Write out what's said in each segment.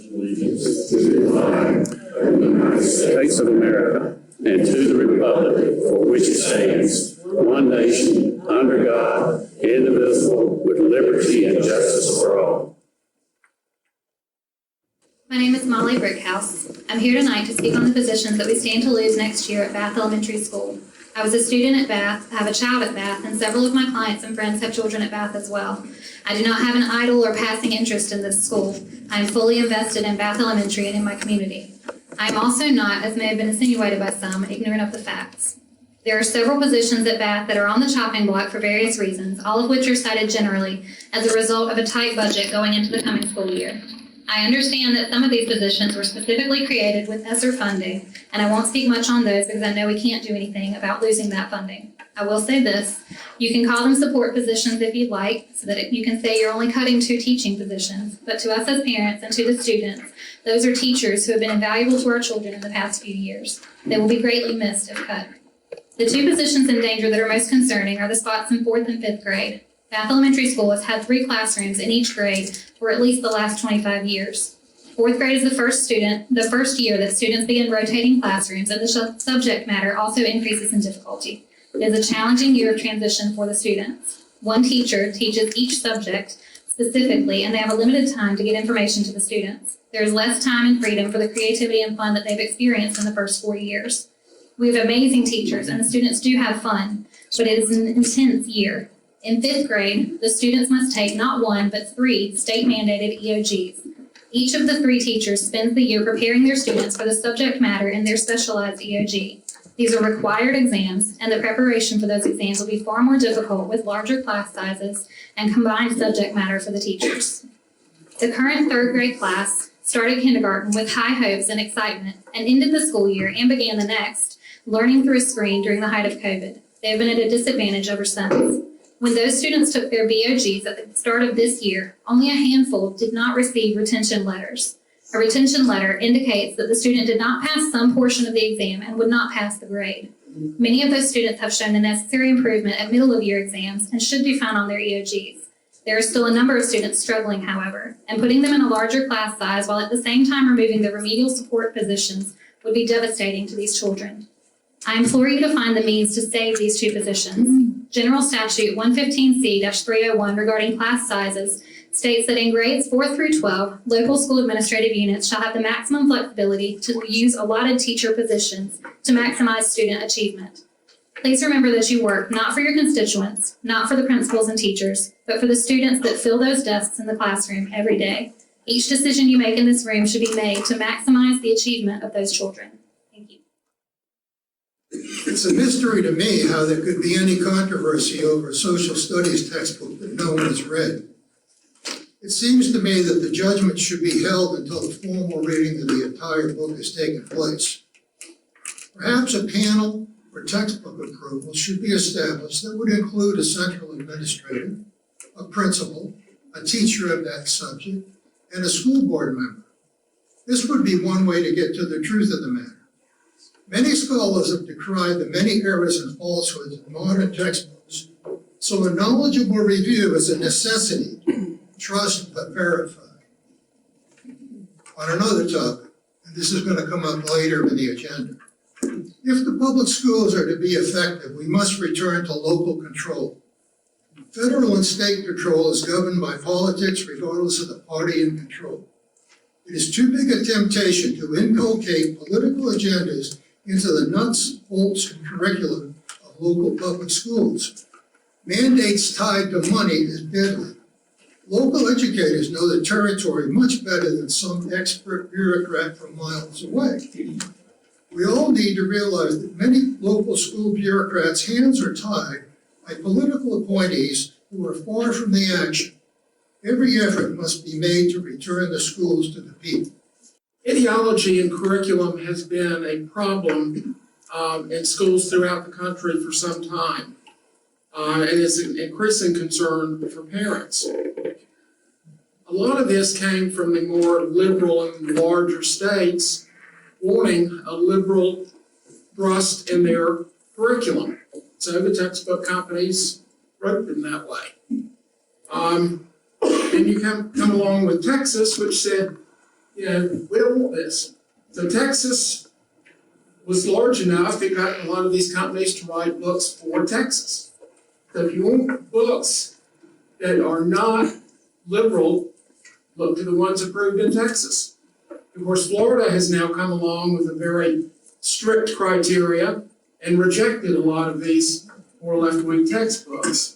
allegiance to the flag of the United States of America and to the republic for which it stands, one nation, under God, indivisible, with liberty and justice for all. My name is Molly Brickhouse. I'm here tonight to speak on the positions that we stand to lose next year at Bath Elementary School. I was a student at Bath, I have a child at Bath, and several of my clients and friends have children at Bath as well. I do not have an idle or passing interest in this school. I am fully invested in Bath Elementary and in my community. I am also not, as may have been insinuated by some, ignorant of the facts. There are several positions at Bath that are on the chopping block for various reasons, all of which are cited generally as a result of a tight budget going into the coming school year. I understand that some of these positions were specifically created with ESSER funding, and I won't speak much on those because I know we can't do anything about losing that funding. I will say this, you can call them support positions if you'd like, so that you can say you're only cutting 2 teaching positions, but to us as parents and to the students, those are teachers who have been invaluable to our children in the past few years. They will be greatly missed if cut. The 2 positions in danger that are most concerning are the spots in 4th and 5th grade. Bath Elementary School has had 3 classrooms in each grade for at least the last 25 years. 4th grade is the first year that students begin rotating classrooms, and the subject matter also increases in difficulty. It is a challenging year of transition for the students. One teacher teaches each subject specifically, and they have a limited time to get information to the students. There is less time and freedom for the creativity and fun that they've experienced in the first 4 years. We have amazing teachers, and the students do have fun, but it is an intense year. In 5th grade, the students must take not 1, but 3 state-mandated EOGs. Each of the 3 teachers spends the year preparing their students for the subject matter in their specialized EOG. These are required exams, and the preparation for those exams will be far more difficult with larger class sizes and combined subject matter for the teachers. The current 3rd grade class started kindergarten with high hopes and excitement and ended the school year and began the next, learning through a screen during the height of COVID. They have been at a disadvantage ever since. When those students took their BOGs at the start of this year, only a handful did not receive retention letters. A retention letter indicates that the student did not pass some portion of the exam and would not pass the grade. Many of those students have shown the necessary improvement at middle-of-year exams and should be found on their EOGs. There are still a number of students struggling, however, and putting them in a larger class size while at the same time removing the remedial support positions would be devastating to these children. I implore you to find the means to save these 2 positions. General Statute 115C-301 regarding class sizes states that in grades 4 through 12, local school administrative units shall have the maximum flexibility to use allotted teacher positions to maximize student achievement. Please remember that you work not for your constituents, not for the principals and teachers, but for the students that fill those desks in the classroom every day. Each decision you make in this room should be made to maximize the achievement of those children. Thank you. It's a mystery to me how there could be any controversy over a social studies textbook that no one has read. It seems to me that the judgment should be held until the formal reading of the entire book has taken place. Perhaps a panel for textbook approval should be established that would include a central administrator, a principal, a teacher of that subject, and a school board member. This would be one way to get to the truth of the matter. Many scholars have decried the many errors and falsehoods in modern textbooks, so a knowledgeable review is a necessity. Trust but verify. On another topic, and this is going to come up later in the agenda, if the public schools are to be effective, we must return to local control. Federal and state control is governed by politics regardless of the party in control. It is too big a temptation to inculcate political agendas into the nuts, bolts, and curriculum of local public schools. Mandates tied to money is deadly. Local educators know the territory much better than some expert bureaucrat from miles away. We all need to realize that many local school bureaucrats' hands are tied by political appointees who are far from the action. Every effort must be made to return the schools to the people. Ideology in curriculum has been a problem in schools throughout the country for some time. And it's an increasing concern for parents. A lot of this came from the more liberal and larger states wanting a liberal thrust in their curriculum. So the textbook companies wrote them that way. And you come along with Texas, which said, we don't want this. So Texas was large enough, it got a lot of these companies to write books for Texas. So if you want books that are not liberal, look to the ones approved in Texas. Of course, Florida has now come along with a very strict criteria and rejected a lot of these more left-wing textbooks.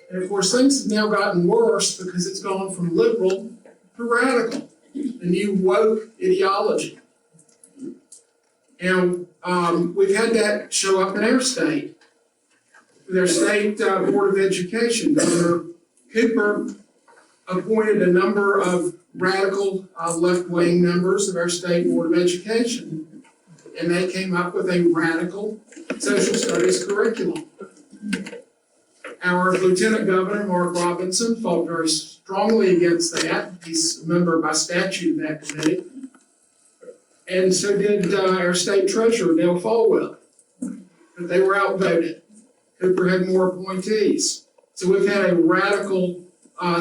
And of course, things have now gotten worse because it's gone from liberal to radical, the new woke ideology. And we've had that show up in our state. Their state Board of Education, Governor Cooper appointed a number of radical left-wing members of our state Board of Education, and they came up with a radical social studies curriculum. Our Lieutenant Governor, Mark Robinson, fought very strongly against that. He's a member by statute of that committee. And so did our state treasurer, Dale Falwell. But they were outvoted. Cooper had more appointees. So we've had a radical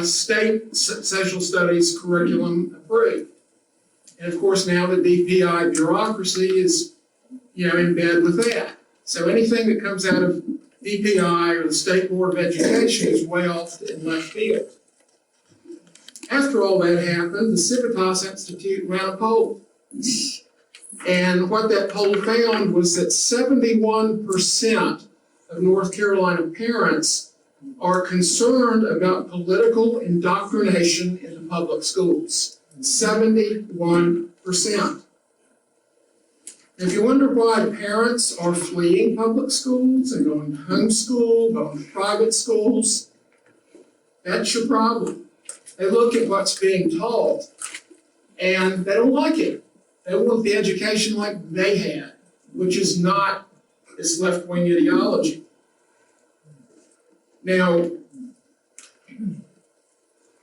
state social studies curriculum approved. And of course now the DPI bureaucracy is, in bed with that. So anything that comes out of DPI or the State Board of Education is way off in left field. After all that happened, the Civitas Institute ran a poll. And what that poll found was that 71% of North Carolina parents are concerned about political indoctrination in the public schools. 71%. If you wonder why parents are fleeing public schools and going to homeschool, going to private schools, that's your problem. They look at what's being taught and they don't like it. They want the education like they had, which is not this left-wing ideology. Now,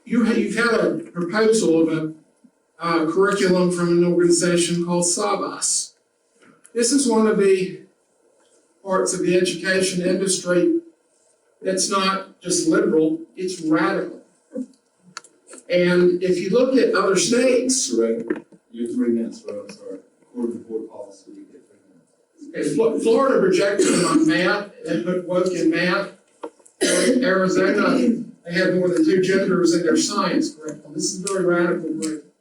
you've had a proposal of a curriculum from an organization called Sabas. This is one of the parts of the education industry that's not just liberal, it's radical. And if you look at other states, Correct. You're 3 minutes, bro. I'm sorry. According to board policy, you get 3 minutes. Florida rejected them on math and put woke in math. Arizona, they had more than 2 genders in their science curriculum. This is very radical curriculum.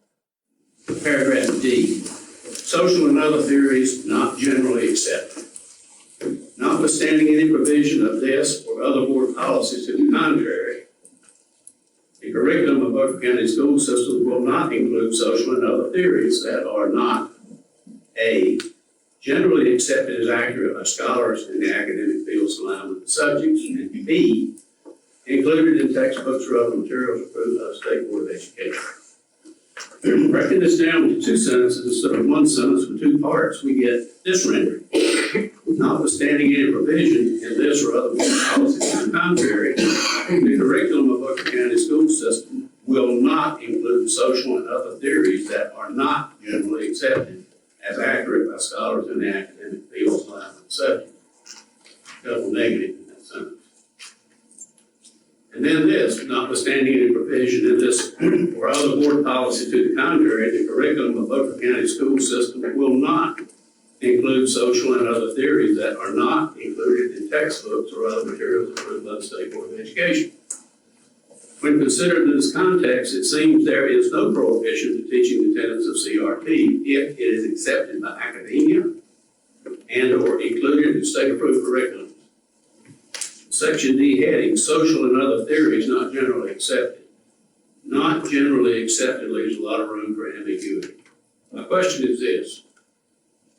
Paragraph D, social and other theories not generally accepted. Notwithstanding any provision of this or other board policies to the contrary, the curriculum of Beaufort County school systems will not include social and other theories that are not A, generally accepted as accurate by scholars in the academic fields aligned with the subjects, and B, included in textbooks or other materials approved by the State Board of Education. Breaking this down into 2 sentences instead of 1 sentence with 2 parts, we get this rendering. Notwithstanding any provision in this or other policies to the contrary, the curriculum of Beaufort County school system will not include social and other theories that are not generally accepted as accurate by scholars in the academic fields aligned with the subject. Double negative in that sentence. And then this, notwithstanding any provision in this or other board policy to the contrary, the curriculum of Beaufort County school system will not include social and other theories that are not included in textbooks or other materials approved by the State Board of Education. When considered in this context, it seems there is no prohibition to teaching the tenets of CRT if it is accepted by academia and or included in state-approved curriculums. Section D heading, social and other theories not generally accepted. Not generally accepted leaves a lot of room for ambiguity. My question is this.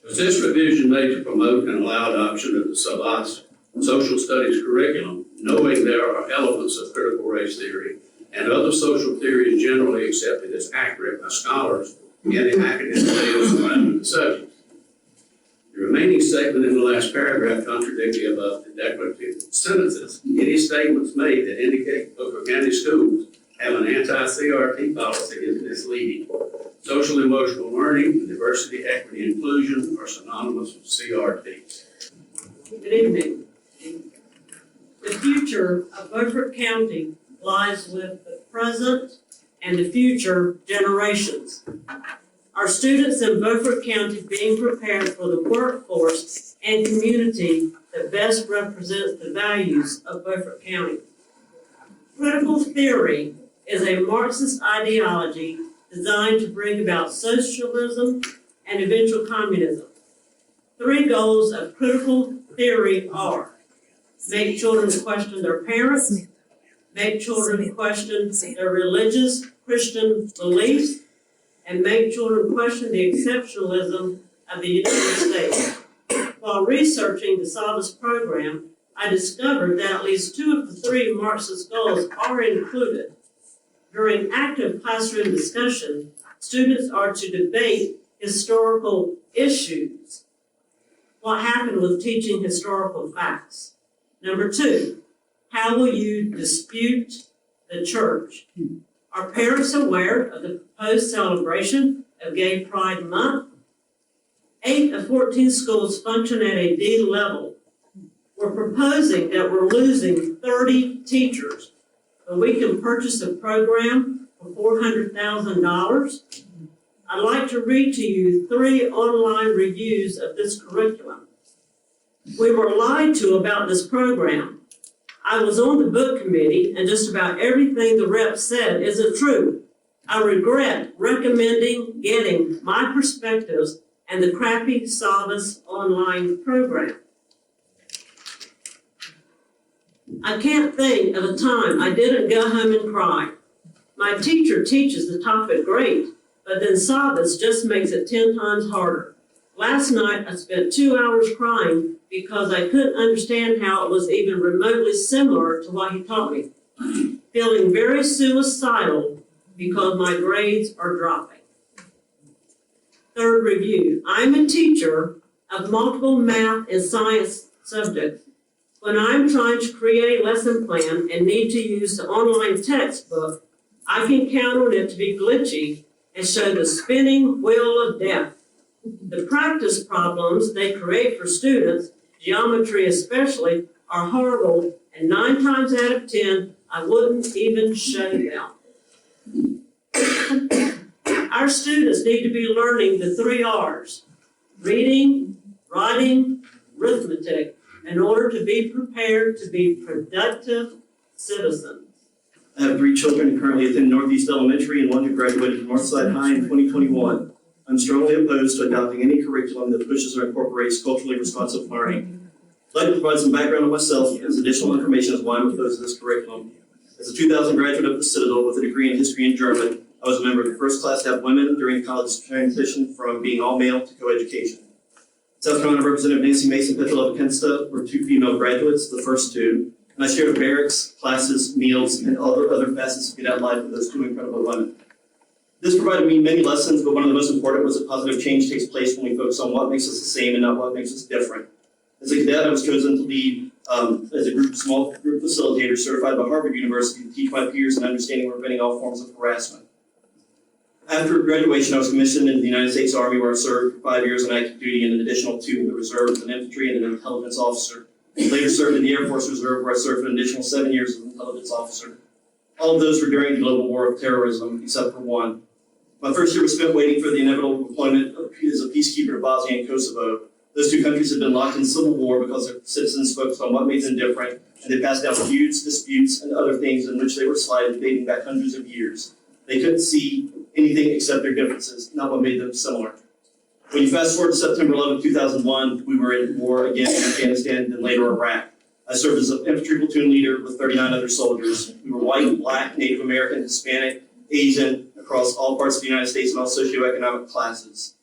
Was this revision made to promote and allow adoption of the Sabas social studies curriculum, knowing there are elements of critical race theory and other social theories generally accepted as accurate by scholars in the academic fields aligned with the subject? The remaining statement in the last paragraph contradicts the above declarative sentences. Any statements made that indicate Beaufort County schools have an anti-CRT policy is misleading. Social emotional learning, diversity, equity, inclusion are synonymous with CRT. Good evening. The future of Beaufort County lies with the present and the future generations. Are students in Beaufort County being prepared for the workforce and community that best represents the values of Beaufort County? Critical theory is a Marxist ideology designed to bring about socialism and eventual communism. 3 goals of critical theory are: make children question their parents, make children question their religious Christian beliefs, and make children question the exceptionalism of the United States. While researching the Salvis program, I discovered that at least 2 of the 3 Marxist goals are included. During active classroom discussion, students are to debate historical issues. What happened with teaching historical facts? Number 2, how will you dispute the church? Are parents aware of the proposed celebration of Gay Pride Month? 8 of 14 schools function at a D level. We're proposing that we're losing 30 teachers, but we can purchase a program for $400,000. I'd like to read to you 3 online reviews of this curriculum. We were lied to about this program. I was on the book committee, and just about everything the rep said isn't true. I regret recommending getting my perspectives and the crappy Salvis online program. I can't think of a time I didn't go home and cry. My teacher teaches the topic great, but then Salvis just makes it 10 times harder. Last night, I spent 2 hours crying because I couldn't understand how it was even remotely similar to what he taught me. Feeling very suicidal because my grades are dropping. 3rd review. I'm a teacher of multiple math and science subjects. When I'm trying to create a lesson plan and need to use the online textbook, I can count on it to be glitchy and show the spinning wheel of death. The practice problems they create for students, geometry especially, are horrible, and 9 times out of 10, I wouldn't even show them. Our students need to be learning the 3 R's: reading, writing, arithmetic, in order to be prepared to be productive citizens. I have 3 children who currently attend Northeast Elementary and 1 who graduated from Northside High in 2021. I'm strongly opposed to adopting any curriculum that pushes or incorporates culturally responsive learning. I'd like to provide some background on myself as additional information as why I'm opposed to this curriculum. As a 2000 graduate of the Citadel with a degree in history and German, I was a member of the first class to have women during the college transition from being all male to coeducation. South Carolina Representative Nancy Mason Petrolova-Kensta were 2 female graduates, the first 2, and I shared barracks, classes, meals, and other facets of cadet life with those 2 incredible women. This provided me many lessons, but one of the most important was that positive change takes place when we focus on what makes us the same and not what makes us different. As a cadet, I was chosen to lead as a small group facilitator certified by Harvard University to teach my peers in understanding and preventing all forms of harassment. After graduation, I was commissioned into the United States Army, where I served for 5 years on active duty and an additional 2 in the Reserve as an infantry and an intelligence officer. Later served in the Air Force Reserve, where I served for an additional 7 years as an intelligence officer. All of those were during the global war of terrorism, except for 1. My first year was spent waiting for the inevitable deployment as a peacekeeper to Bosnia and Kosovo. Those 2 countries had been locked in civil war because their citizens focused on what made them different, and they passed down feuds, disputes, and other things in which they were slighted dating back hundreds of years. They couldn't see anything except their differences, not what made them similar. When you fast forward to September 11, 2001, we were in war again in Afghanistan, then later Iraq. I served as an infantry platoon leader with 39 other soldiers. We were white, black, Native American, Hispanic, Asian, across all parts of the United States and all socioeconomic classes.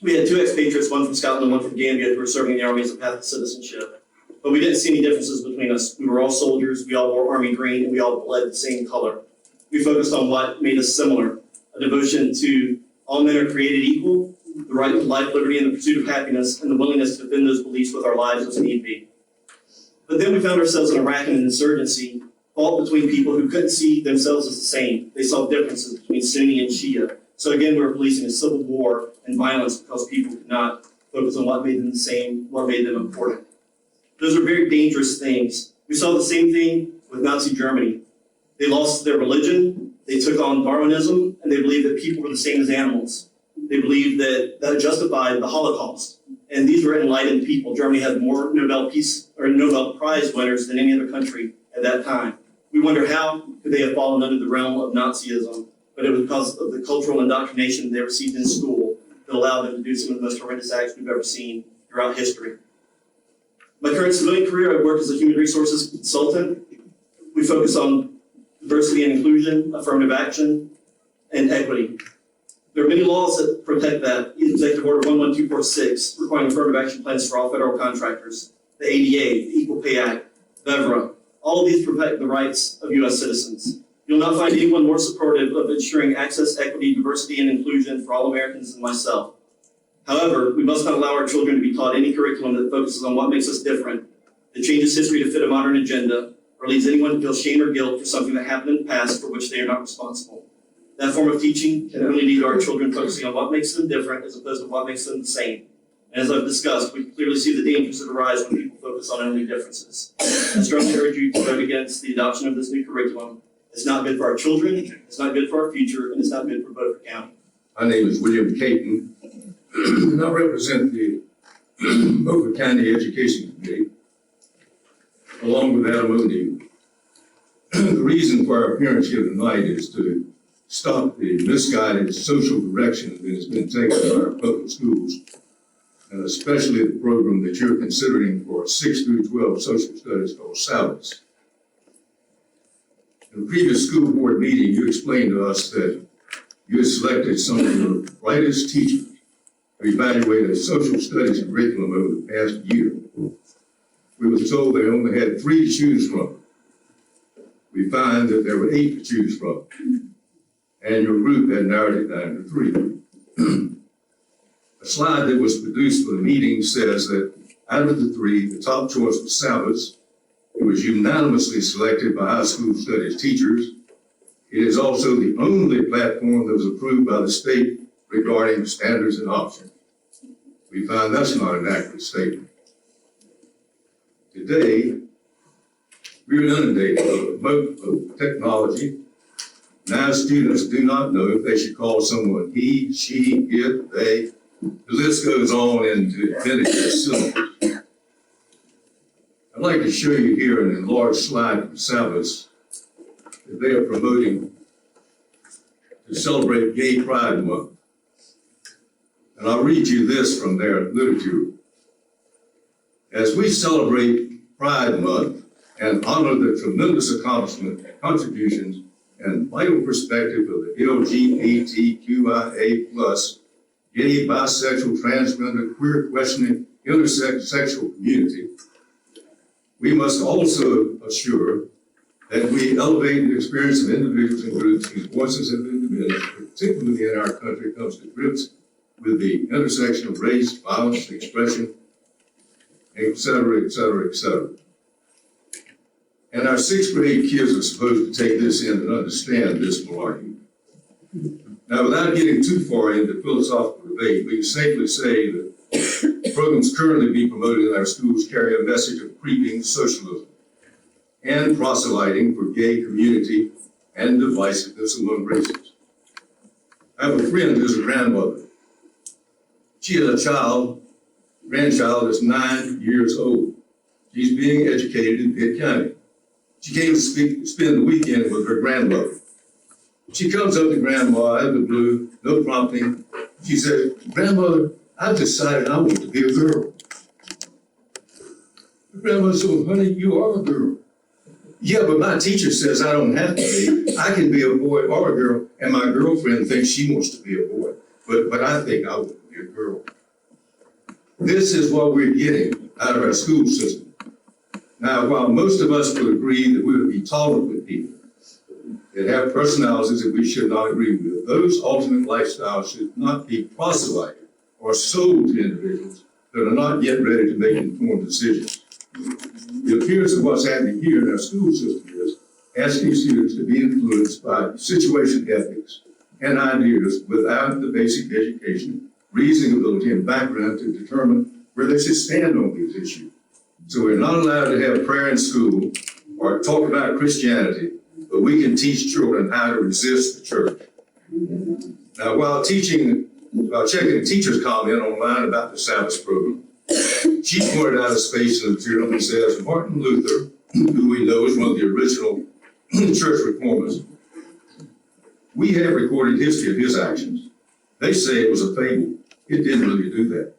We had 2 expatriates, one from Scotland and one from Gambia, who were serving in the Army as a path to citizenship. But we didn't see any differences between us. We were all soldiers, we all wore Army green, and we all bled the same color. We focused on what made us similar, a devotion to all men are created equal, the right to life, liberty, and the pursuit of happiness, and the willingness to defend those beliefs with our lives as need be. But then we found ourselves in Iraq in an insurgency, fought between people who couldn't see themselves as the same. They saw differences between Sunni and Shia. So again, we were policing a civil war and violence because people could not focus on what made them the same, what made them important. Those are very dangerous things. We saw the same thing with Nazi Germany. They lost their religion, they took on Darwinism, and they believed that people were the same as animals. They believed that justified the Holocaust. And these were enlightened people. Germany had more Nobel Prize winners than any other country at that time. We wonder how could they have fallen under the realm of Nazism, but it was because of the cultural indoctrination they received in school that allowed them to do some of the most horrendous acts we've ever seen throughout history. My current civilian career, I work as a human resources consultant. We focus on diversity and inclusion, affirmative action, and equity. There are many laws that protect that. Executive Order 11246, requiring affirmative action plans for all federal contractors, the ADA, the Equal Pay Act, VEVRA. All of these protect the rights of U.S. citizens. You'll not find anyone more supportive of ensuring access, equity, diversity, and inclusion for all Americans than myself. However, we must not allow our children to be taught any curriculum that focuses on what makes us different, that changes history to fit a modern agenda, or leads anyone to feel shame or guilt for something that happened in the past for which they are not responsible. That form of teaching can only lead to our children focusing on what makes them different as opposed to what makes them the same. And as I've discussed, we clearly see the dangers that arise when people focus on only differences. I strongly urge you to vote against the adoption of this new curriculum. It's not good for our children, it's not good for our future, and it's not good for Beaufort County. My name is William Caton, and I represent the Beaufort County Education Committee, along with Adam O'Neill. The reason for our appearance here tonight is to stop the misguided social direction that has been taken by our public schools, and especially the program that you're considering for 6 through 12 social studies called SALADS. In a previous school board meeting, you explained to us that you had selected some of your brightest teachers to evaluate a social studies curriculum over the past year. We were told they only had 3 to choose from. We find that there were 8 to choose from, and your group had narrowed it down to 3. A slide that was produced for the meeting says that out of the 3, the top choice was SALADS. It was unanimously selected by high school studies teachers. It is also the only platform that was approved by the state regarding standards and options. We find that's not an accurate statement. Today, we're inundated with technology. Now students do not know if they should call someone he, she, it, they. The list goes on into infinity syllables. I'd like to show you here an enlarged slide from SALADS that they are promoting to celebrate Gay Pride Month. And I'll read you this from their literature. As we celebrate Pride Month and honor the tremendous accomplishment and contributions and vital perspective of the LGBTQIA+, gay, bisexual, transgender, queer, questioning, intersexual community, we must also assure that we elevate the experience of individuals and groups whose voices have been diminished, particularly in our country, comes to grips with the intersection of race, violence, expression, et cetera, et cetera, et cetera. And our 6th grade kids are supposed to take this in and understand this malarkey. Now, without getting too far into philosophical debate, we can safely say that programs currently being promoted in our schools carry a message of creeping socialism and proselyting for gay community and divisiveness among races. I have a friend who's a grandmother. She has a grandchild that's 9 years old. She's being educated in Pitt County. She came to spend the weekend with her grandmother. She comes up to Grandma out of the blue, no prompting. She said, "Grandmother, I've decided I want to be a girl." The grandmother said, "Honey, you are a girl." "Yeah, but my teacher says I don't have to be. I can be a boy or a girl, and my girlfriend thinks she wants to be a boy. But I think I want to be a girl." This is what we're getting out of our school system. Now, while most of us would agree that we would be tolerant with people that have personalities that we should not agree with, those alternate lifestyles should not be proselyted or sold to individuals that are not yet ready to make informed decisions. The appearance of what's happening here in our school system is asking students to be influenced by situation ethics and ideas without the basic education, reasoning ability, and background to determine where they should stand on these issues. So we're not allowed to have prayer in school or talk about Christianity, but we can teach children how to resist the church. Now, while teaching checking a teacher's comment online about the Sabbath program, she pointed out a space in the material that says Martin Luther, who we know is one of the original church reformers, we have recorded history of his actions. They say it was a fable. It didn't really do that.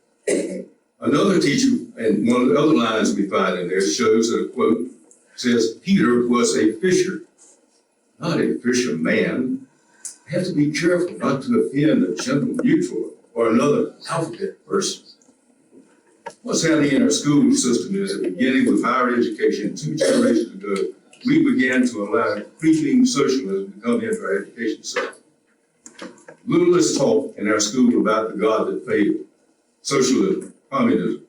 Another teacher, and one of the other lines we find in there shows that a quote says, Peter was a fisher, not a fisherman. You have to be careful not to offend a gender neutral or another alphabet person. What's happening in our school system is that beginning with higher education 2 generations ago, we began to allow creeping socialism to come into our education system. Little is taught in our school about the God that failed, socialism, communism.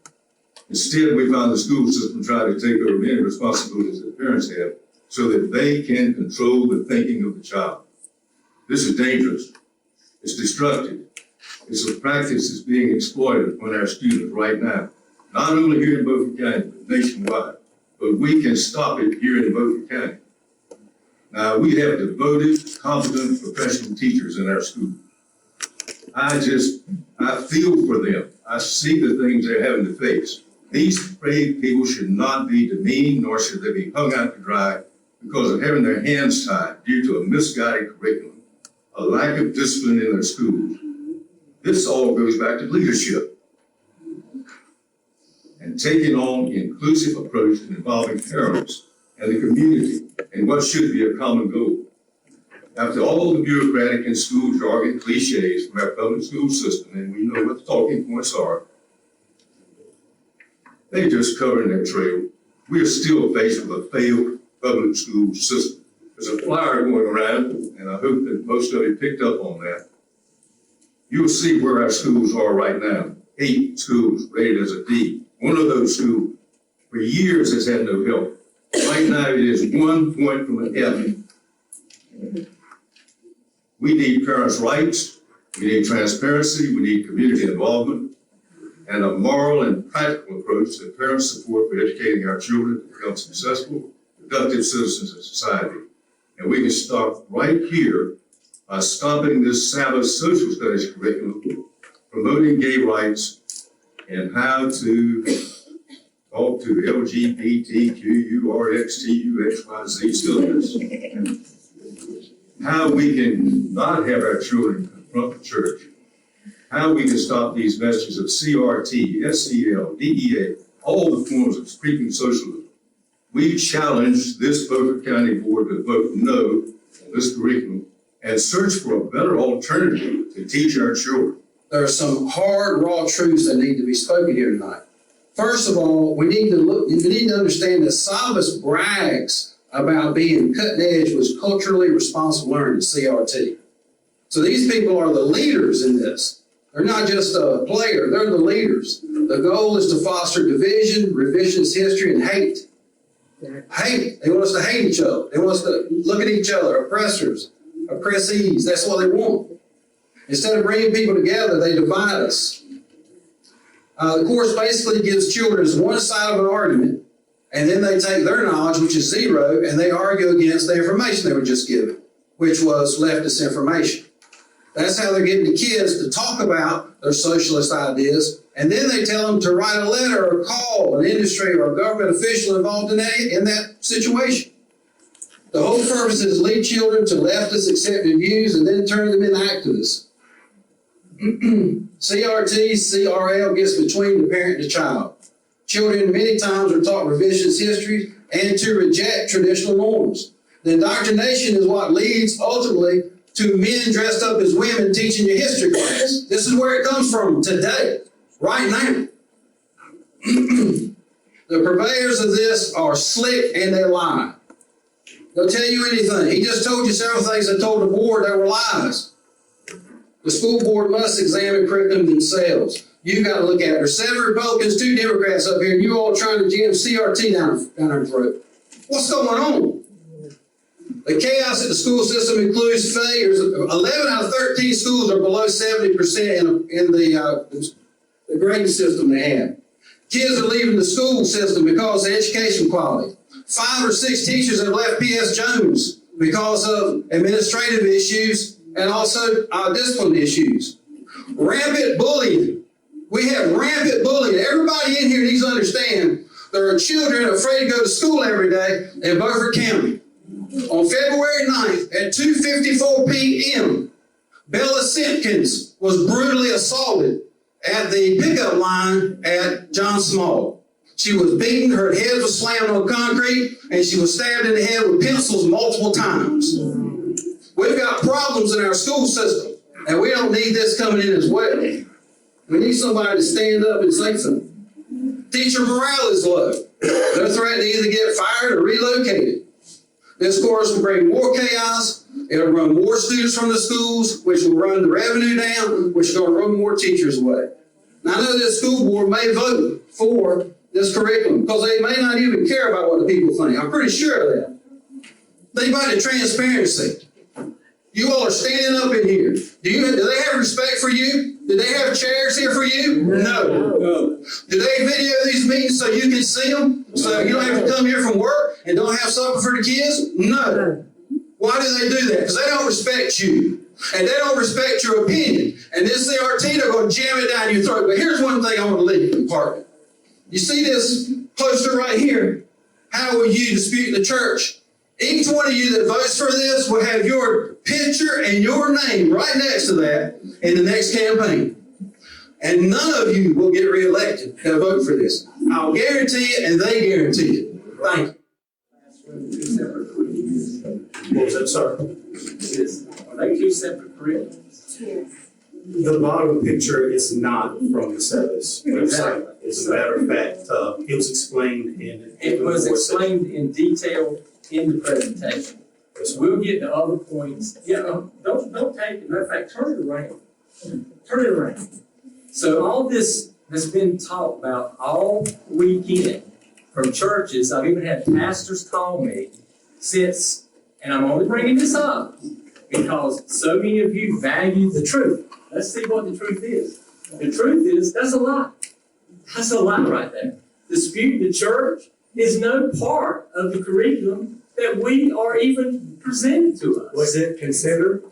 Instead, we found the school system trying to take over many responsibilities that parents have so that they can control the thinking of the child. This is dangerous. It's destructive. It's a practice that's being exploited on our students right now, not only here in Beaufort County, but nationwide. But we can stop it here in Beaufort County. Now, we have devoted, competent, professional teachers in our school. I feel for them. I see the things they're having to face. These brave people should not be demeaned, nor should they be hung out to dry because of having their hands tied due to a misguided curriculum, a lack of discipline in their schools. This all goes back to leadership and taking on an inclusive approach and involving parents and the community in what should be a common goal. After all the bureaucratic and school jargon cliches from our public school system, and we know what the talking points are, they just covering their trail. We are still faced with a failed public school system. There's a flyer going around, and I hope that most of you picked up on that. You'll see where our schools are right now. 8 schools rated as a D. One of those schools for years has had no help. Right now it is 1 point from an F. We need parents' rights, we need transparency, we need community involvement, and a moral and practical approach that parents support for educating our children to become successful, productive citizens in society. And we can start right here by stopping this Sabbath social studies curriculum, promoting gay rights, and how to talk to LGBTQURXTUXYZ students. How we can not have our children confront the church. How we can stop these messages of CRT, SEL, DEA, all the forms of creeping socialism. We challenge this Beaufort County Board to vote no on this curriculum and search for a better alternative to teach our children. There are some hard, raw truths that need to be spoken here tonight. First of all, we need to understand that Salvis brags about being cutting edge with culturally responsible learning, CRT. So these people are the leaders in this. They're not just a player, they're the leaders. The goal is to foster division, revisionist history, and hate. Hate. They want us to hate each other. They want us to look at each other, oppressors, oppressees. That's what they want. Instead of bringing people together, they divide us. The course basically gives children one side of an argument, and then they take their knowledge, which is zero, and they argue against the information they were just given, which was leftist information. That's how they're getting the kids to talk about their socialist ideas, and then they tell them to write a letter or call an industry or a government official involved in that situation. The whole purpose is to lead children to leftist accepted views and then turn them into activists. CRT, CRL gets between the parent and the child. Children many times are taught revisionist history and to reject traditional norms. The indoctrination is what leads ultimately to men dressed up as women teaching your history class. This is where it comes from today, right now. The purveyors of this are slick and they lie. They'll tell you anything. He just told you several things I told the board that were lies. The school board must examine curriculum themselves. You've got to look at it. There's 7 Republicans, 2 Democrats up here, and you all trying to jam CRT down our throat. What's going on? The chaos at the school system includes failures. 11 out of 13 schools are below 70% in the grading system they have. Kids are leaving the school system because of education quality. 5 or 6 teachers have left P.S. Jones because of administrative issues and also discipline issues. Rampant bullying. We have rampant bullying. Everybody in here needs to understand there are children afraid to go to school every day in Beaufort County. On February 9th at 2:54 p.m., Bella Simpkins was brutally assaulted at the pickup line at John Small. She was beaten, her head was slammed on concrete, and she was stabbed in the head with pencils multiple times. We've got problems in our school system, and we don't need this coming in as well. We need somebody to stand up and say something. Teacher morale is low. They're threatening to either get fired or relocated. This course will bring more chaos. It'll run more students from the schools, which will run the revenue down, which is going to run more teachers away. Now, I know this school board may vote for this curriculum because they may not even care about what the people think. I'm pretty sure of that. Think about the transparency. You all are standing up in here. Do they have respect for you? Do they have chairs here for you? No. Do they video these meetings so you can see them? So you don't have to come here from work and don't have supper for the kids? No. Why do they do that? Because they don't respect you. And they don't respect your opinion. And this CRT, they're going to jam it down your throat. But here's one thing I want to leave you with. You see this poster right here? How will you dispute the church? Each one of you that votes for this will have your picture and your name right next to that in the next campaign. And none of you will get reelected that vote for this. I'll guarantee it, and they guarantee it. Thank you. What was that, sir? Are they two separate curriculums? The bottom picture is not from the SEVIS website. As a matter of fact, it was explained in. It was explained in detail in the presentation. So we'll get to other points. Don't take it. Matter of fact, turn it around. Turn it around. So all this has been talked about all weekend from churches. I've even had pastors call me since, and I'm only bringing this up because so many of you value the truth. Let's see what the truth is. The truth is, that's a lie. That's a lie right there. Disputing the church is no part of the curriculum that we are even presented to us. Was it considered?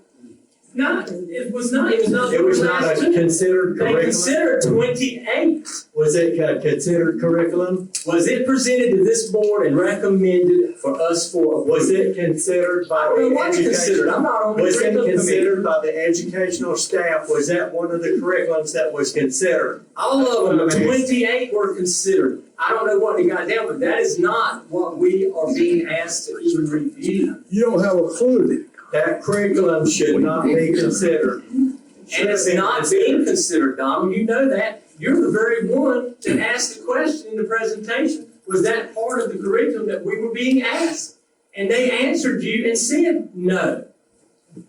No, it was not. It was not. It was not a considered They curriculum? considered 28. Was it a considered curriculum? Was it presented to this board and recommended for us for? Was it considered I by don't know the what's considered. I'm not on the Was it curriculum committee. considered by the educational staff? Was that one of the curriculums that was considered? All of them, That's what I'm asking. 28 were considered. I don't know what they got down, but that is not what we are being asked to even review. You don't have a clue. That curriculum should not be considered. And it's not being considered, Donald. You know that. You're the very one that asked the question in the presentation. Was that part of the curriculum that we were being asked? And they answered you and said no.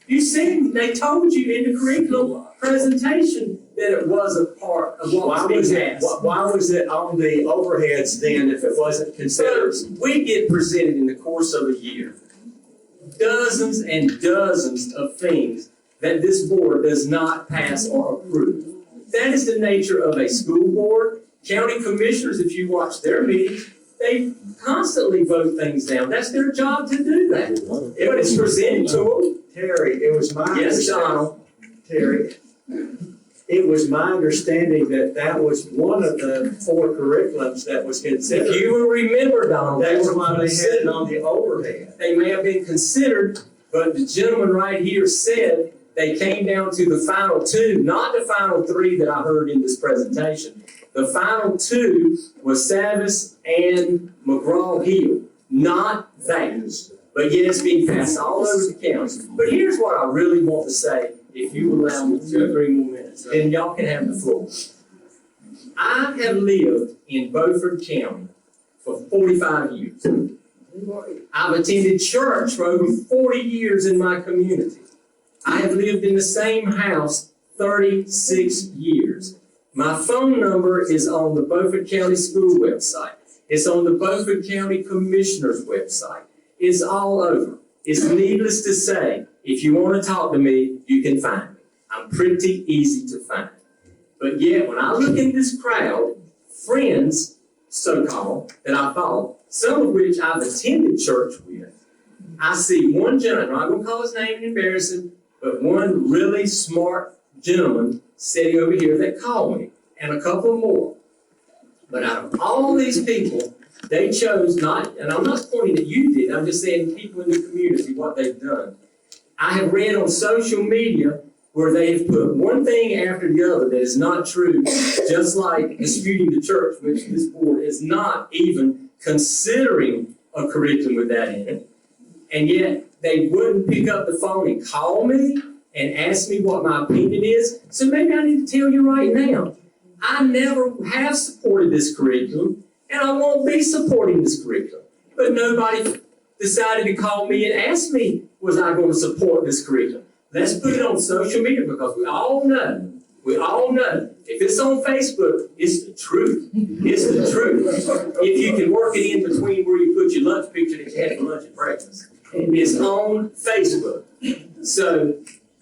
You said they told you in the curriculum presentation that it was a part of what was being asked. Why was it on the overheads then if it wasn't considered? We get presented in the course of a year dozens and dozens of things that this board does not pass or approve. That is the nature of a school board. County commissioners, if you watch their meetings, they constantly vote things down. That's their job to do that. But it's presented to them. Terry, it was my Yes, Donald. Terry, it was my understanding that that was one of the 4 curriculums that was considered. If you will remember, Donald, That's why they had it on the overhead. they may have been considered, but the gentleman right here said they came down to the final 2, not the final 3 that I heard in this presentation. The final 2 was Savas and McGraw-Hill, not that. But yet it's being passed all over the county. But here's what I really want to say, if you will allow me 2 or 3 more minutes, then y'all can have the floor. I have lived in Beaufort County for 45 years. I've attended church for over 40 years in my community. I have lived in the same house 36 years. My phone number is on the Beaufort County School website. It's on the Beaufort County Commissioner's website. It's all over. It's needless to say, if you want to talk to me, you can find me. I'm pretty easy to find. But yet, when I look at this crowd, friends, so-called, that I thought, some of which I've attended church with, I see one gentleman, I'm not going to call his name and embarrass him, but one really smart gentlemen sitting over here that called me, and a couple more. But out of all these people, they chose not, and I'm not pointing at you did, I'm just saying people in the community, what they've done. I have read on social media where they have put one thing after the other that is not true, just like disputing the church, which this board is not even considering a curriculum with that in it. And yet, they wouldn't pick up the phone and call me and ask me what my opinion is. So maybe I need to tell you right now, I never have supported this curriculum, and I won't be supporting this curriculum. But nobody decided to call me and ask me, was I going to support this curriculum? Let's put it on social media, because we all know, if it's on Facebook, it's the truth. It's the truth. If you can work it in between where you put your lunch picture that you had for lunch and breakfast, it's on Facebook. So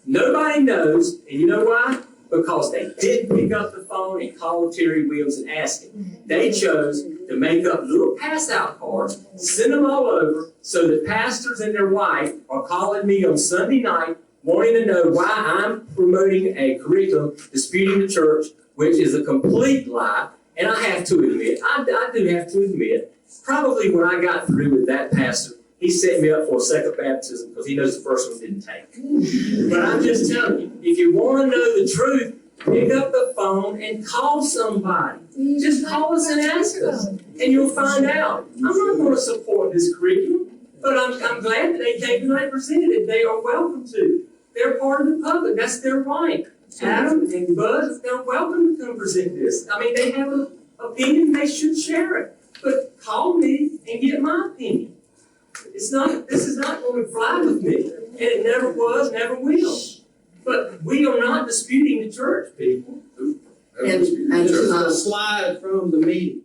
nobody knows, and you know why? Because they didn't pick up the phone and call Terry Williams and ask him. They chose to make up little pass-out cards, send them all over, so that pastors and their wife are calling me on Sunday night wanting to know why I'm promoting a curriculum disputing the church, which is a complete lie. And I have to admit, I do have to admit, probably when I got through with that pastor, he set me up for a second baptism because he knows the first one didn't take. But I'm just telling you, if you want to know the truth, pick up the phone and call somebody. Just call us and ask us, and you'll find out. I'm not going to support this curriculum, but I'm glad that they came and they presented it. They are welcome to. They're part of the public. That's their right. Adam and Buzz, they're welcome to come present this. I mean, they have an opinion. They should share it. But call me and get my opinion. This is not going to fly with me. And it never was, never will. But we are not disputing the church, people. And this is a slide from the meeting.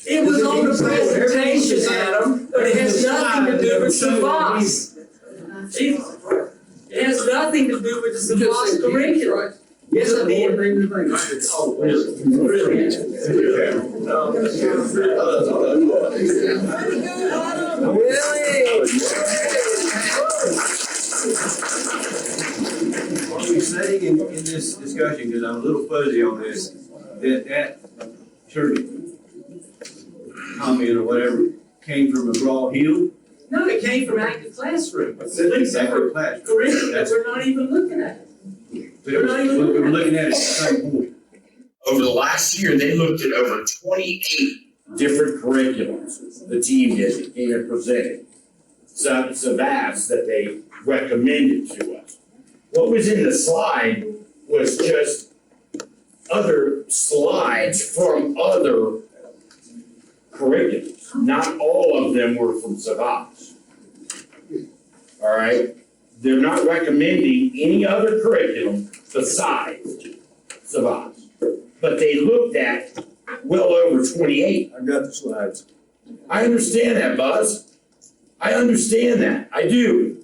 It was on the presentation, Adam, but it has nothing to do with Savas. It has nothing to do with the Savas curriculum. Yes, I did. Oh, really? Are we saying in this discussion, because I'm a little fuzzy on this, that church comment or whatever came from McGraw-Hill? No, it came from Active Classroom. Active Classroom. Curriculum that we're not even looking at. We're looking at it at the same point. Over the last year, they looked at over 28 different curriculums. The team did, came and presented. Some vast that they recommended to us. What was in the slide was just other slides from other curriculums. Not all of them were from Savas. All right? They're not recommending any other curriculum besides Savas. But they looked at well over 28. I've got the slides. I understand that, Buzz. I understand that. I do.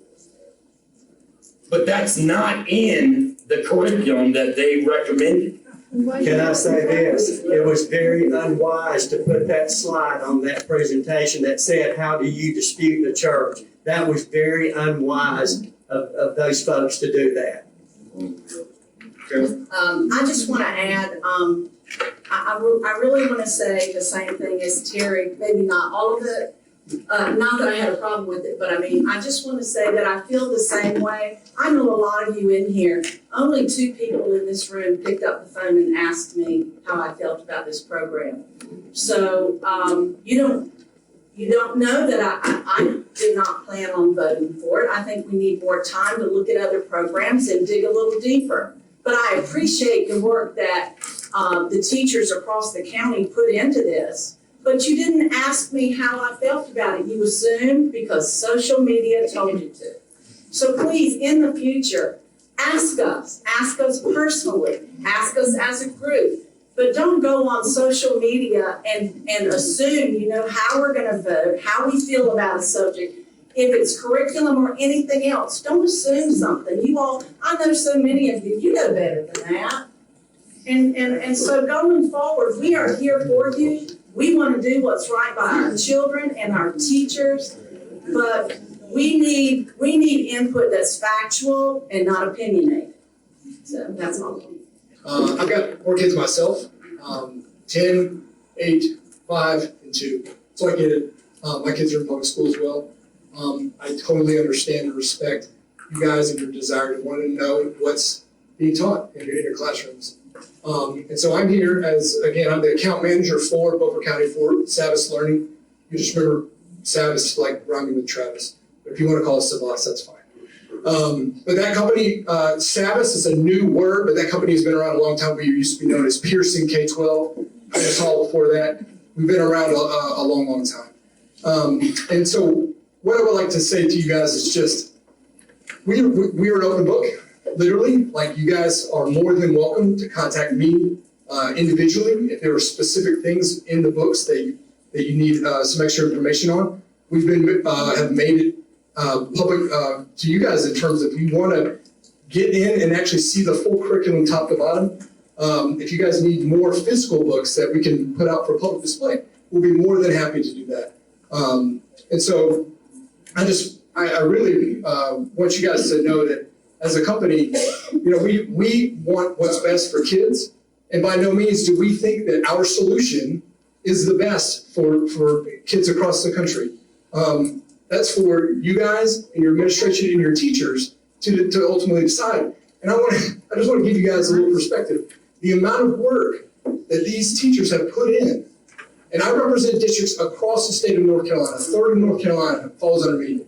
But that's not in the curriculum that they recommended. Can I say this? It was very unwise to put that slide on that presentation that said, how do you dispute the church? That was very unwise of those folks to do that. I just want to add, I really want to say the same thing as Terry, maybe not all of it. Not that I had a problem with it, but I mean, I just want to say that I feel the same way. I know a lot of you in here, only 2 people in this room picked up the phone and asked me how I felt about this program. So you don't know that I did not plan on voting for it. I think we need more time to look at other programs and dig a little deeper. But I appreciate the work that the teachers across the county put into this. But you didn't ask me how I felt about it. You assumed because social media told you to. So please, in the future, ask us personally, ask us as a group. But don't go on social media and assume you know how we're going to vote, how we feel about a subject. If it's curriculum or anything else, don't assume something. You all, I know so many of you, you know better than that. And so going forward, we are here for you. We want to do what's right by our children and our teachers, but we need input that's factual and not opinionated. So that's all. I've got 4 kids myself, 10, 8, 5, and 2. So I get it. My kids are in public school as well. I totally understand and respect you guys and your desire to want to know what's being taught in your classrooms. And so I'm here as, again, I'm the account manager for Beaufort County for Savvis Learning. You just remember Savvis like rhyming with Travis. But if you want to call it Savas, that's fine. But that company, Savvis is a new word, but that company has been around a long time. We used to be known as Pearson K-12. I was called before that. We've been around a long, long time. And so what I would like to say to you guys is just, we are an open book, literally. Like, you guys are more than welcome to contact me individually if there are specific things in the books that you need some extra information on. We've have made it public to you guys in terms of if you want to get in and actually see the full curriculum top to bottom. If you guys need more physical books that we can put out for public display, we'll be more than happy to do that. And so I really want you guys to know that as a company, we want what's best for kids. And by no means do we think that our solution is the best for kids across the country. That's for you guys and your administration and your teachers to ultimately decide. And I just want to give you guys a little perspective. The amount of work that these teachers have put in, and I represent districts across the state of North Carolina. 3rd of North Carolina falls under me.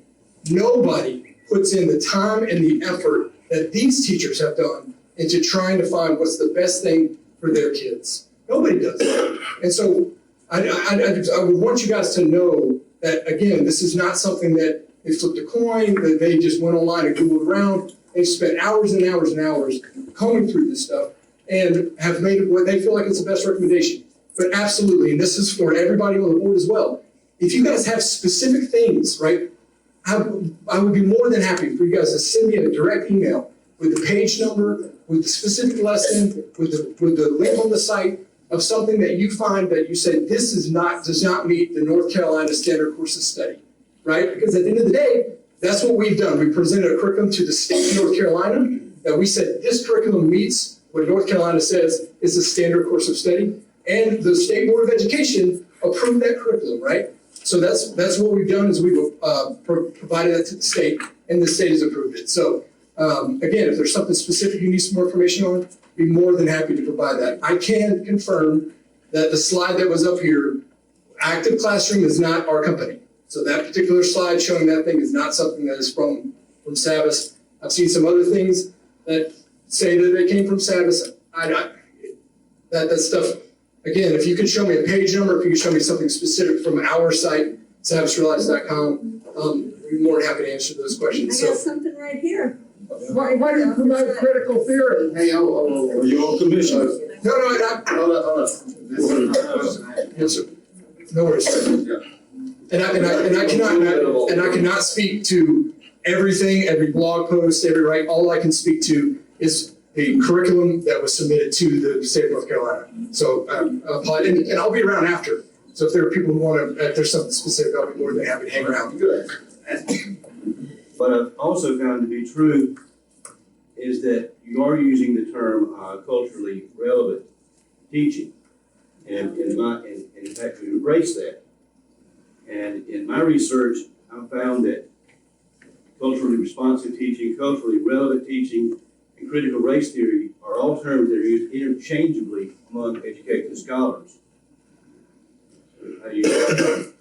Nobody puts in the time and the effort that these teachers have done into trying to find what's the best thing for their kids. Nobody does that. And so I would want you guys to know that, again, this is not something that they flipped a coin, that they just went online and Googled around. They've spent hours and hours and hours combing through this stuff and have made it what they feel like it's the best recommendation. But absolutely, and this is for everybody on the board as well, if you guys have specific things, right, I would be more than happy for you guys to send me a direct email with the page number, with the specific lesson, with the link on the site of something that you find that you say this does not meet the North Carolina Standard Course of Study, right? Because at the end of the day, that's what we've done. We presented a curriculum to the state of North Carolina that we said this curriculum meets what North Carolina says is the Standard Course of Study, and the State Board of Education approved that curriculum, right? So that's what we've done is we've provided that to the state, and the state has approved it. So again, if there's something specific you need some more information on, be more than happy to provide that. I can confirm that the slide that was up here, Active Classroom is not our company. So that particular slide showing that thing is not something that is from Savvis. I've seen some other things that say that they came from Savvis. That stuff, again, if you could show me a page number, if you could show me something specific from our site, savvisrealize.com, we'd be more than happy to answer those questions. I got something right here. Why do you promote critical theory? Hey, are you on commission? Yes, sir. No worries. And I cannot speak to everything, every blog post, all I can speak to is the curriculum that was submitted to the state of North Carolina. So, and I'll be around after. So if there are people who want to, if there's something specific, I'll be more than happy to hang around. Good. But I've also found to be true is that you are using the term culturally relevant teaching. And in fact, we embrace that. And in my research, I found that culturally responsive teaching, culturally relevant teaching, and critical race theory are all terms that are used interchangeably among education scholars. So how do you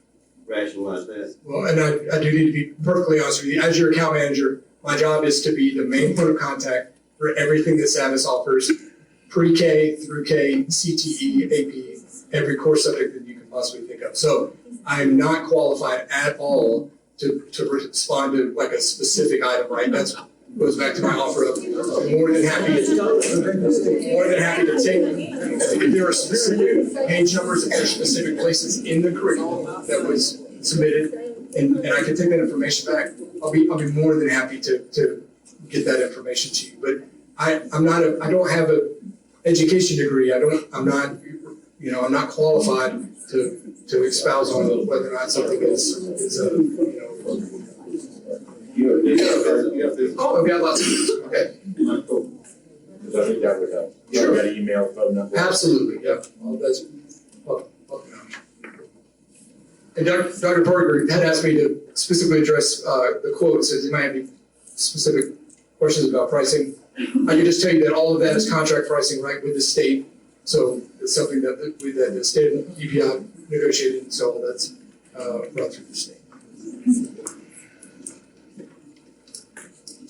rationalize that? Well, and I do need to be perfectly honest with you. As your account manager, my job is to be the main point of contact for everything that Savvis offers, pre-K through K, CTE, AP, every course subject that you can possibly think of. So I am not qualified at all to respond to like a specific item, right? That goes back to my offer of more than happy to take, if there are specific page numbers, if there are specific places in the curriculum that was submitted, and I can take that information back, I'll be more than happy to get that information to you. But I don't have an education degree. I'm not qualified to espouse on whether or not something is Oh, I've got lots of things. Okay. Because I think that would help. Sure. That email, phone number. Absolutely, yeah. That's, and Dr. Parker had asked me to specifically address the quotes, as you might have any specific questions about pricing. I can just tell you that all of that is contract pricing, right, with the state. So it's something that the state and EPI negotiated, so that's run through the state.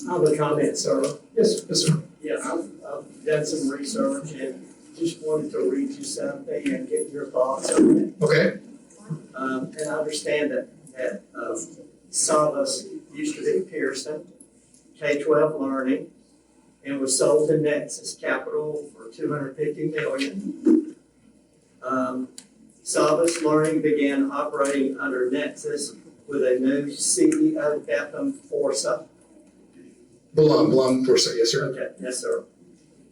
I have a comment, sir. Yes, sir. Yeah, I've done some research and just wanted to read you something and get your thoughts on it. Okay. And I understand that Savas used to be Pearson, K-12 Learning, and was sold to Nexus Capital for $250 million. Savas Learning began operating under Nexus with a new CEO, Betham Forsa. Blum Forsa, yes, sir. Okay, yes, sir.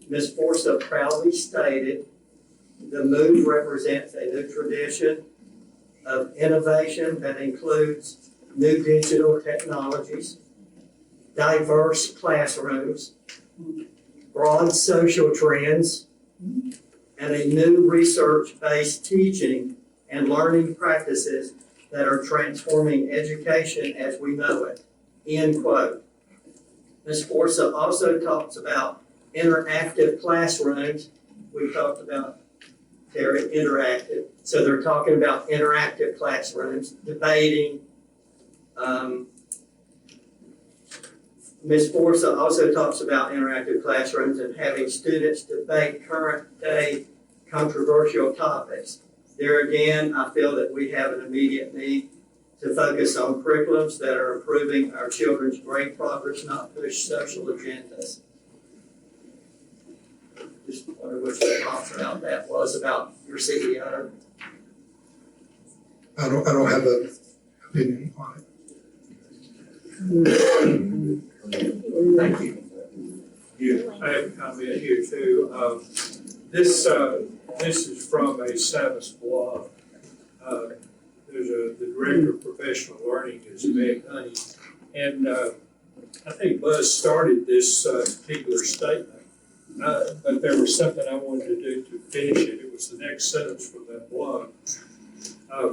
Ms. Forsa proudly stated, the move represents a new tradition of innovation that includes new digital technologies, diverse classrooms, broad social trends, and a new research-based teaching and learning practices that are transforming education as we know it, end quote. Ms. Forsa also talks about interactive classrooms. We talked about Terry, interactive. So they're talking about interactive classrooms, debating. Ms. Forsa also talks about interactive classrooms and having students debate current day controversial topics. There again, I feel that we have an immediate need to focus on curriculums that are improving our children's grade progress, not push social agendas. Just wonder what your thoughts about that was about your CEO. I don't have an opinion on it. Thank you. I have a comment here too. This is from a Savas blog. There's the director of professional learning is Meg Honey, and I think Buzz started this particular statement. But there was something I wanted to do to finish it. It was the next sentence from that blog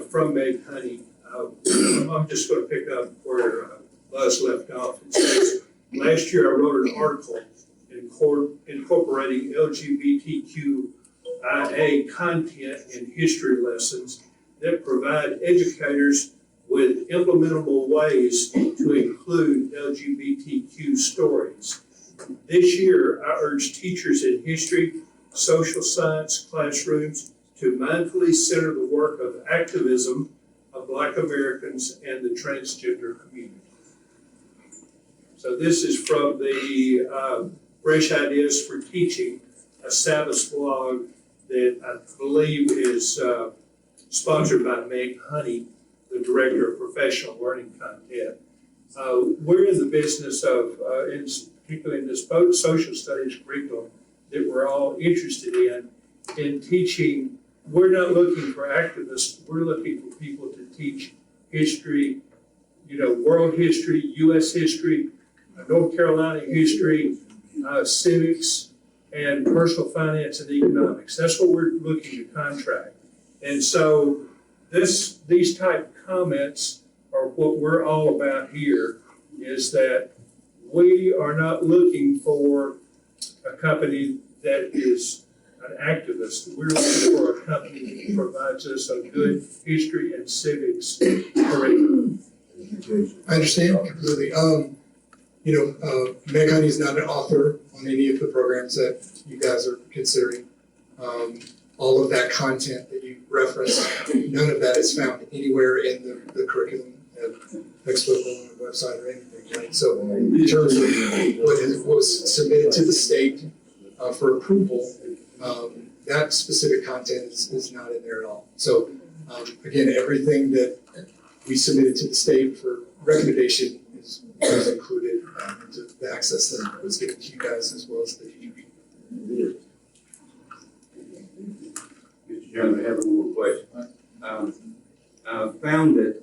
from Meg Honey. I'm just going to pick up where Buzz left off. It says, last year I wrote an article incorporating LGBTQIA content in history lessons that provide educators with implementable ways to include LGBTQ stories. This year, I urge teachers in history, social science classrooms to mindfully center the work of activism of Black Americans and the transgender community. So this is from the Fresh Ideas for Teaching, a Savas blog that I believe is sponsored by Meg Honey, the Director of Professional Learning Content. We're in the business of, particularly in this social studies curriculum that we're all interested in teaching. We're not looking for activists, we're looking for people to teach history, world history, U.S. history, North Carolina history, civics, and personal finance and economics. That's what we're looking to contract. And so these type comments are what we're all about here, is that we are not looking for a company that is an activist. We're looking for a company that provides us a good history and civics curriculum. I understand completely. Meg Honey is not an author on any of the programs that you guys are considering. All of that content that you referenced, none of that is found anywhere in the curriculum, textbook, on the website, or anything. Right? So in terms of what was submitted to the state for approval, that specific content is not in there at all. So again, everything that we submitted to the state for recommendation is included into the access that was given to you guys as well as the DGP. Mr. Chairman, I have one more question. I found that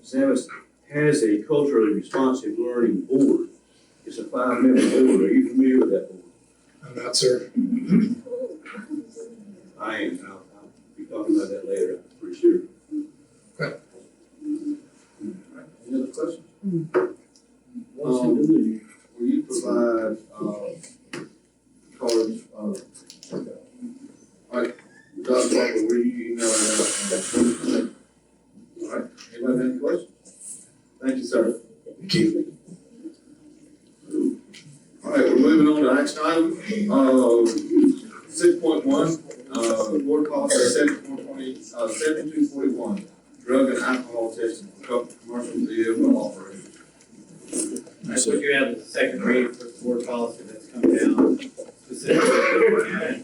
Savas has a culturally responsive learning board. It's a 5-member board. Are you familiar with that board? I'm not, sir. I am, I'll be talking about that later, for sure. Any other questions? Will you provide, cards, alright, Dr. Parker, will you email that? Alright, anybody have any questions? Thank you, sir. Thank you. Alright, we're moving on to action item, 6.1, board policy 7241, drug and alcohol testing for commercial vehicle operators. That's what you have the second read for the board policy that's come down specifically at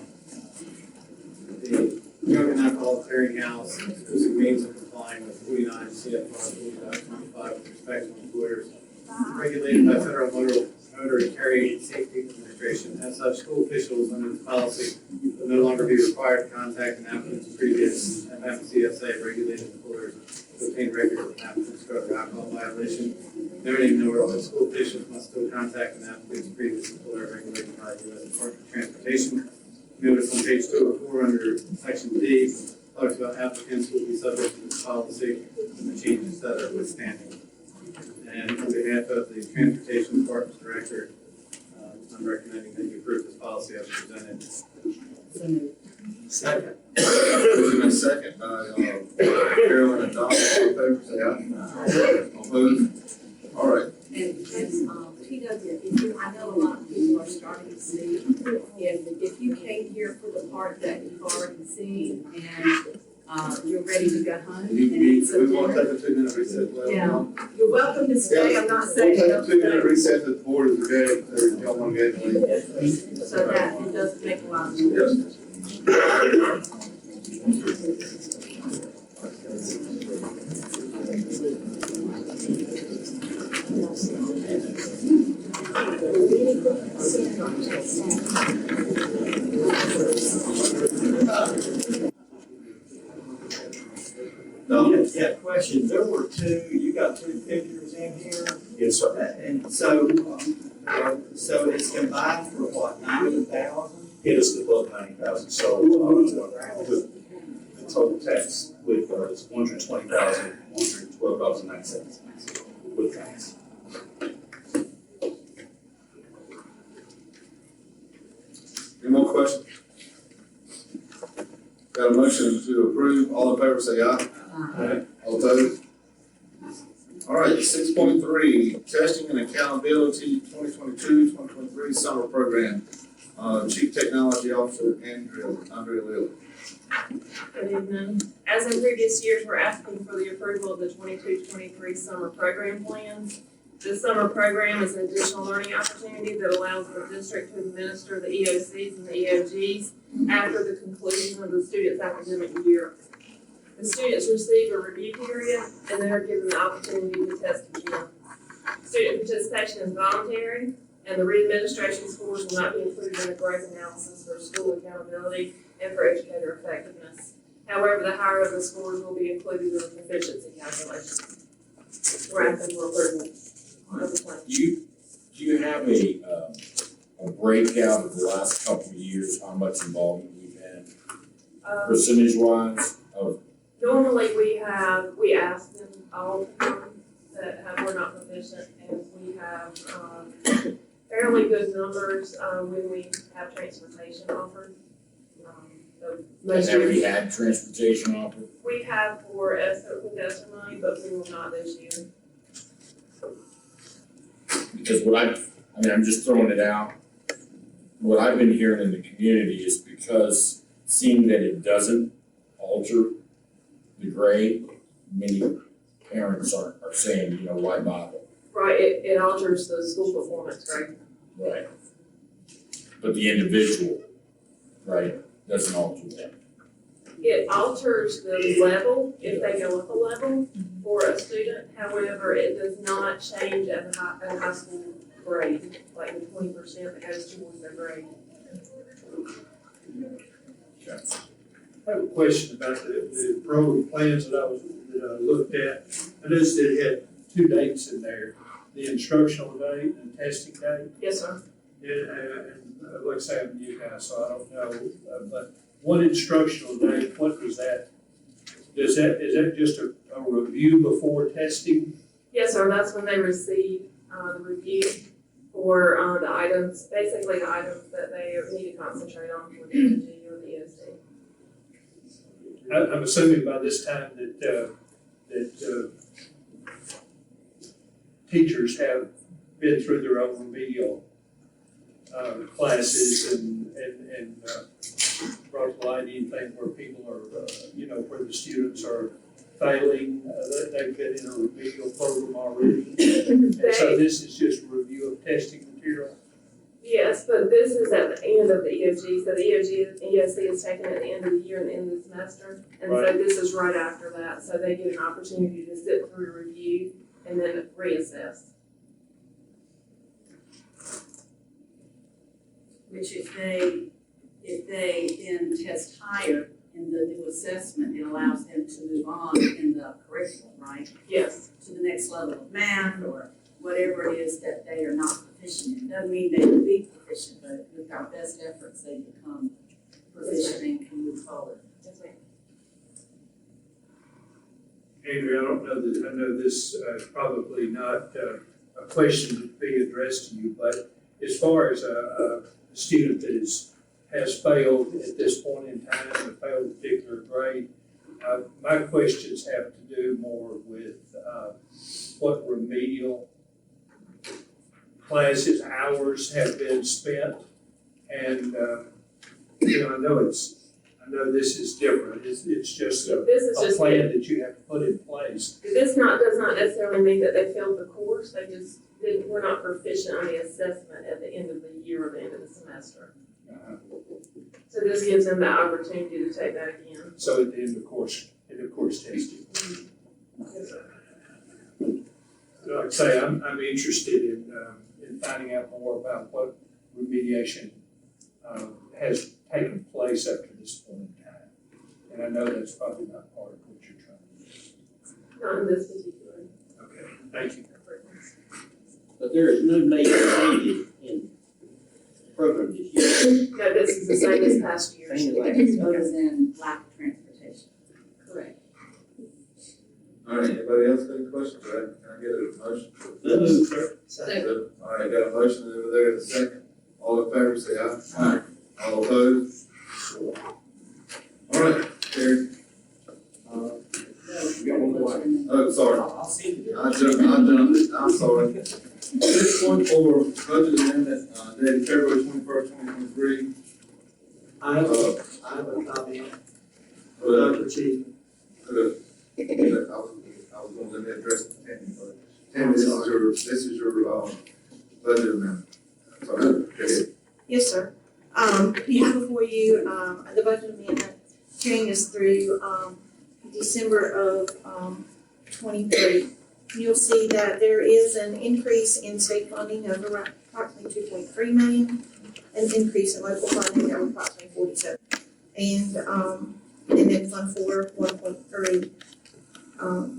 the drug and alcohol clearinghouse, exclusive means of complying with 49 CFR 40.25 with respect to employers regulated by Federal Motor Carrier Safety Administration. As such, school officials under this policy will no longer be required to contact an applicant's previous FMCSA regulated employers to obtain records of an applicant's drug or alcohol violation. Noting, that school officials must still contact an applicant's previous employer regulated by the U.S. Department of Transportation. Notice on page 204 under section D talks about applicants will be subject to this policy and the changes that are withstanding. And on behalf of the Transportation Department's Director, I'm recommending that you approve this policy as presented. Second. Motion and second by, Carolyn and Don, all in favor, say aye. All opposed? All right. And TW, if you, I know a lot of people are starting to see, if you came here for the part that you've already seen and you're ready to go home. We want to take a 2-minute recess. Yeah, you're welcome to stay, I'm not saying. We'll take a 2-minute recess if the board is ready, if y'all want to go ahead and leave. So that it doesn't make a lot of sense. Yeah, question. There were you got 2 pictures in here? Yes, sir. And so it's combined for what, 90,000? It is above 90,000, so, the total tax with, is $120,112.09 with tax. Any more questions? Got a motion to approve, all in favor say aye. Aye. All opposed? All right, 6.3, testing and accountability 2022-2023 summer program. Chief Technology Officer Andrea Lilly. Good evening. As in previous years, we're asking for the approval of the 22-23 summer program plans. This summer program is an additional learning opportunity that allows the district to administer the EOCs and the EOGs after the conclusion of the student's academic year. The students receive a review period and then are given the opportunity to test again. Student participation is voluntary, and the re-administration scores will not be included in the growth analysis for school accountability and for educator effectiveness. However, the higher of the scores will be included in the proficiency calculation. We're asking for approval of the plan. Do you have a breakout of the last couple of years, how much involvement we've had, percentage wise of? Normally we ask them all the time that were not proficient, and we have fairly good numbers when we have transportation offered. Have we had transportation offered? We have for ESSER money, but we will not this year. Because I'm just throwing it out. What I've been hearing in the community is because seeing that it doesn't alter the grade, many parents are saying, why bother? Right, it alters the school performance grade. Right. But the individual, right, doesn't alter that. It alters the level if they go up a level for a student. However, it does not change at a high school grade, like the 20% that goes towards their grade. Okay. I have a question about the program plans that I looked at. I noticed that it had 2 dates in there, the instructional date and testing date. Yes, sir. like I say, I'm new guy, so I don't know, but one instructional day, what was that? Is that just a review before testing? Yes, sir, that's when they receive, the review for, the items, basically the items that they need to concentrate on for the EOG or the ESD. I'm assuming by this time that teachers have been through their own remedial classes and brought to light anything where people are, where the students are failing, they've been in a remedial program already. And so this is just a review of testing material. Yes, but this is at the end of the EOG, so the ESD is taken at the end of the year and the end of the semester. And so this is right after that, so they get an opportunity to sit through a review and then reassess. Which if they then test higher in the new assessment, it allows them to move on in the curriculum, right? Yes. To the next level of math or whatever it is that they are not proficient in. Doesn't mean they will be proficient, but with our best efforts, they become proficient and can move forward. Yes, ma'am. Andrew, I know this is probably not a question to be addressed to you, but as far as a student that has failed at this point in time, and failed a particular grade, my questions have to do more with what remedial classes, hours have been spent, and I know this is different. It's just a plan that you have to put in place. This does not necessarily mean that they failed the course, they just were not proficient on the assessment at the end of the year or the end of the semester. So this gives them the opportunity to take that again. So at the end of course testing. Yes, sir. Like I say, I'm interested in finding out more about what remediation has taken place up to this point in time. And I know that's probably not part of what you're trying to do. Not in this particular. Okay, thank you. But there is no major changes in the program this year. No, this is the same as past years. Other than lack of transportation. Correct. All right, anybody else got any questions? All right, can I get a motion? So moved, sir. Second. All right, got a motion over there in a second. All in favor, say aye. Aye. All opposed? All right, Terry. Oh, sorry. I jumped it. I'm sorry. 6.4 budget amendment, dated February 21st, 2023. I have a comment. Dr. Chief. I was going to let me address the Tammy, but Tammy, this is your budget amendment. Sorry, go ahead. Yes, sir. You have before you, the budget amendment carrying us through, December of, 23. You'll see that there is an increase in state funding of around approximately 2.3 million, an increase in local funding of approximately 47. And then Fund 4, 1.3.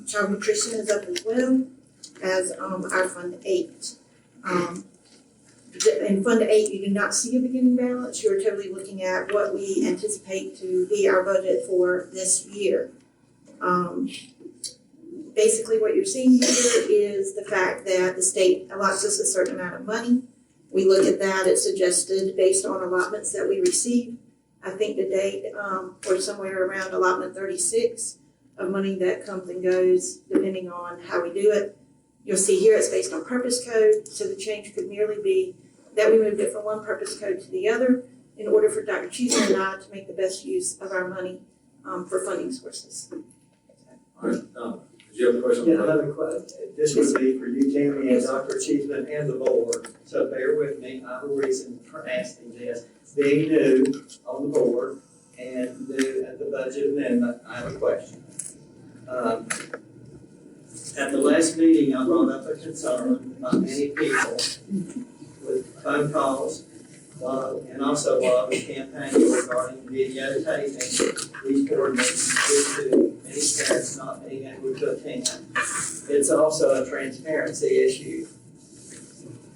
Child nutrition is up as well as, our Fund 8. In Fund 8, you do not see a beginning balance. You're totally looking at what we anticipate to be our budget for this year. Basically, what you're seeing here is the fact that the state allots us a certain amount of money. We look at that, it's suggested based on allotments that we receive. I think to date, we're somewhere around allotment 36 of money that comes and goes depending on how we do it. You'll see here it's based on purpose code, so the change could merely be that we moved it from one purpose code to the other in order for Dr. Cheeseman and I to make the best use of our money for funding sources. All right, did you have a question? Yeah, I have a question. This would be for you, Tammy, and Dr. Cheeseman and the board. So bear with me. I have a reason for asking this. Being new on the board and new at the budget amendment, I have a question. At the last meeting, I brought up a concern by many people with phone calls, and also a lot of campaigns regarding videotaping these board meetings due to many parents not being able to attend. It's also a transparency issue.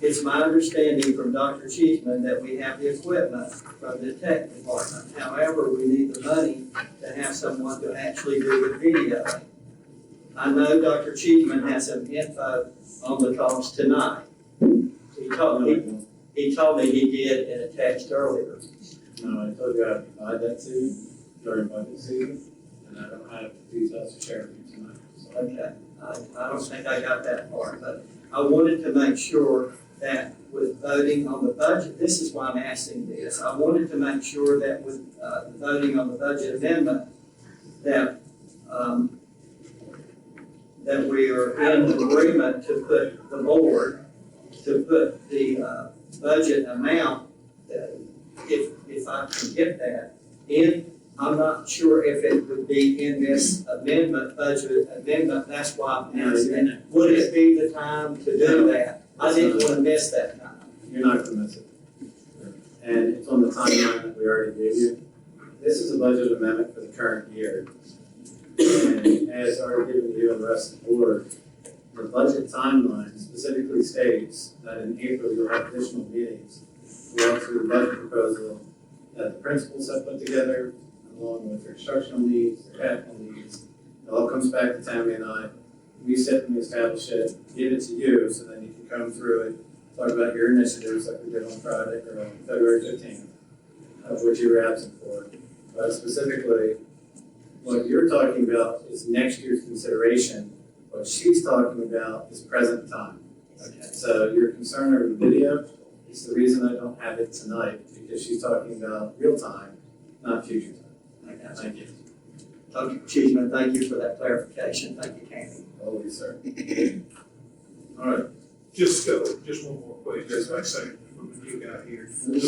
it's my understanding from Dr. Cheeseman that we have the equipment from the tech department. However, we need the money to have someone to actually do the video. I know Dr. Cheeseman has some info on the cost tonight. He told me he did in a text earlier. No, I told you I'd provide that to you during budget season, and I don't have details to share with you tonight. So. Okay, I don't think I got that part, but I wanted to make sure that with voting on the budget, this is why I'm asking this. I wanted to make sure that with the voting on the budget amendment, that that we are in agreement to put the board, to put the budget amount, if I can get that in. I'm not sure if it would be in this amendment, budget amendment, that's why I'm asking. Would it be the time to do that? I didn't want to miss that time. You're not going to miss it. And it's on the timeline that we already gave you. This is a budget amendment for the current year. And as already given to you and the rest of the board, the budget timeline specifically states that in April you'll have additional meetings to walk through the budget proposal that the principals have put together, along with their instructional needs, their capital needs. It all comes back to Tammy and I. We sit and we establish it, give it to you, so then you can come through it, talk about your initiatives like we did on Friday or on February 15th, of which you were absent for. But specifically, what you're talking about is next year's consideration. What she's talking about is present time. Okay. So your concern over the video is the reason I don't have it tonight, because she's talking about real time, not future time. Okay. Thank you. Dr. Cheeseman, thank you for that clarification. Thank you, Tammy. Always, sir. All right. Just one more question, just like saying, from the new guy here. We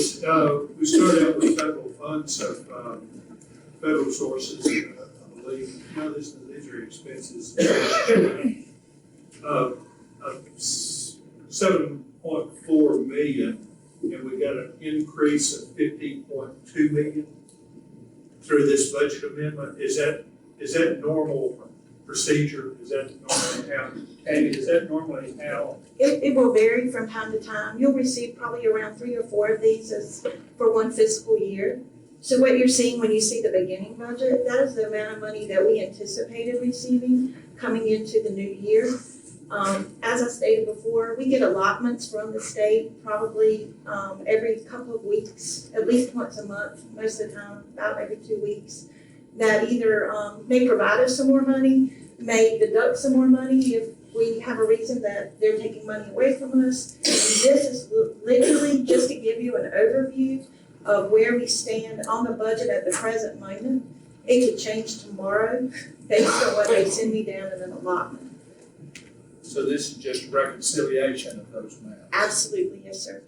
started out with federal funds of federal sources, I believe. Now these are expenses. 7.4 million, and we got an increase of 15.2 million through this budget amendment. Is that normal procedure? Is that normally how? It will vary from time to time. You'll receive probably around 3 or 4 of these for one fiscal year. So what you're seeing when you see the beginning budget, that is the amount of money that we anticipated receiving coming into the new year. As I stated before, we get allotments from the state probably every couple of weeks, at least once a month, most of the time, about every 2 weeks, that either may provide us some more money, may deduct some more money if we have a reason that they're taking money away from us. And this is literally just to give you an overview of where we stand on the budget at the present moment. It could change tomorrow based on what they send me down in an allotment. So this is just reconciliation of those maps? Absolutely, yes, sir.